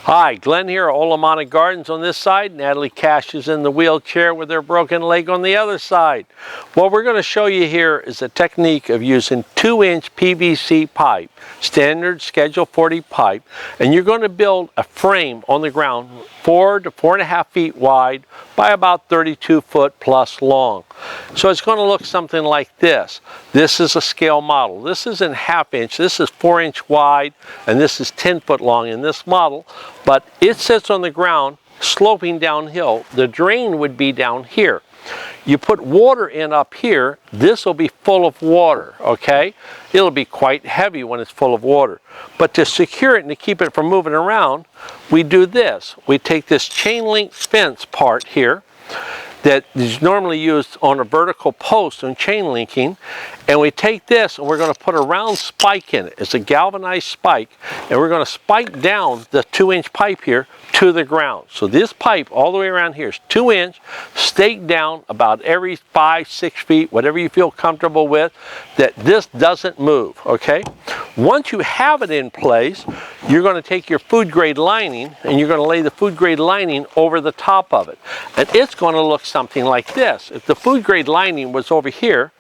Hi, Glenn here at Olomana Gardens on this side. Natalie Cash is in the wheelchair with her broken leg on the other side. What we're going to show you here is a technique of using 2-inch PVC pipe, standard Schedule 40 pipe, and you're going to build a frame on the ground 4 to 4.5 feet wide by about 32 foot plus long. So it's going to look something like this. This is a scale model. This is in 1/2 inch, this is 4-inch wide, and this is 10 foot long in this model. But it sits on the ground sloping downhill. The drain would be down here. You put water in up here, this will be full of water, okay? It'll be quite heavy when it's full of water. But to secure it and to keep it from moving around, we do this. We take this chain link fence part here that is normally used on a vertical post on chain linking, and we take this and we're going to put a round spike in it. It's a galvanized spike, and we're going to spike down the 2-inch pipe here to the ground. So this pipe all the way around here is 2-inch, staked down about every 5-6 feet, whatever you feel comfortable with, that this doesn't move, okay? Once you have it in place, you're going to take your food grade lining and you're going to lay the food grade lining over the top of it. And it's going to look something like this. If the food grade lining was over here,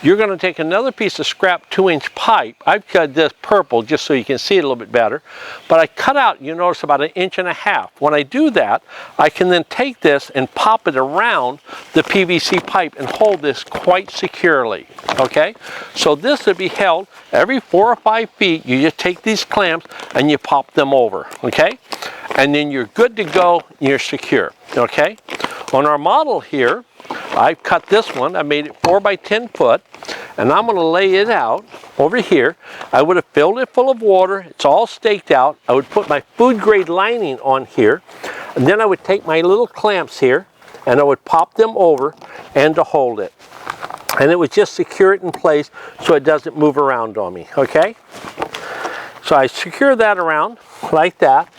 you're going to take another piece of scrap 2-inch pipe. I've cut this purple just so you can see it a little bit better. But I cut out, you notice, about 1.5 inches. When I do that, I can then take this and pop it around the PVC pipe and hold this quite securely. Okay? So this would be held every 4 or 5 feet. You just take these clamps and you pop them over. Okay? And then you're good to go, you're secure. Okay? On our model here, I've cut this one. I made it 4 by 10 foot, and I'm going to lay it out over here. I would have filled it full of water. It's all staked out. I would put my food grade lining on here, and then I would take my little clamps here and I would pop them over and to hold it. And it would just secure it in place so it doesn't move around on me, okay? So I secure that around like that.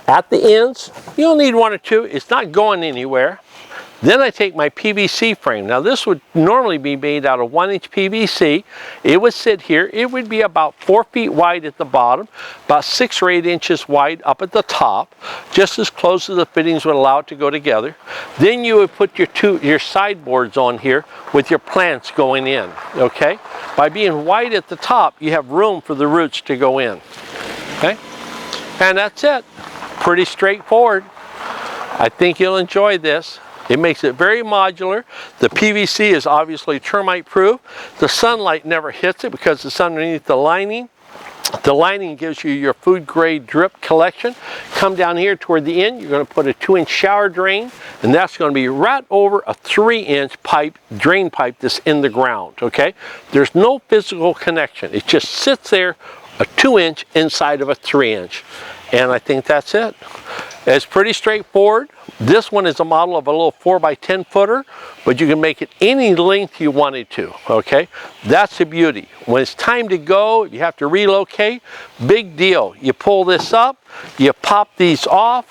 At the ends, you'll need 1 or 2. It's not going anywhere. Then I take my PVC frame. Now this would normally be made out of 1-inch PVC. It would sit here. It would be about 4 feet wide at the bottom, about 6 or 8 inches wide up at the top, just as close as the fittings would allow it to go together. Then you would put your sideboards on here with your plants going in, okay? By being wide at the top, you have room for the roots to go in, okay? And that's it. Pretty straightforward. I think you'll enjoy this. It makes it very modular. The PVC is obviously termite proof. The sunlight never hits it because it's underneath the lining. The lining gives you your food grade drip collection. Come down here toward the end, you're going to put a 2-inch shower drain, and that's going to be right over a 3-inch pipe, drain pipe that's in the ground, okay? There's no physical connection. It just sits there, a 2-inch inside of a 3-inch. And I think that's it. It's pretty straightforward. This one is a model of a little 4 by 10 footer, but you can make it any length you wanted to, okay? That's the beauty. When it's time to go, you have to relocate, big deal. You pull this up, you pop these off,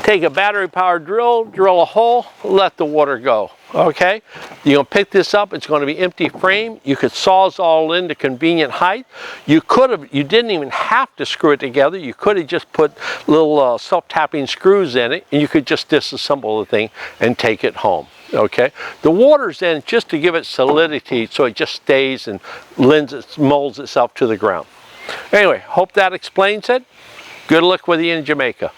take a battery powered drill, drill a hole, let the water go. Okay, you're going to pick this up. It's going to be empty frame. You could sawzall in to convenient height. You didn't even have to screw it together. You could have just put little self-tapping screws in it, and you could just disassemble the thing and take it home. Okay, the water's in just to give it solidity so it just stays and molds itself to the ground. Anyway, hope that explains it. Good luck with you in Jamaica.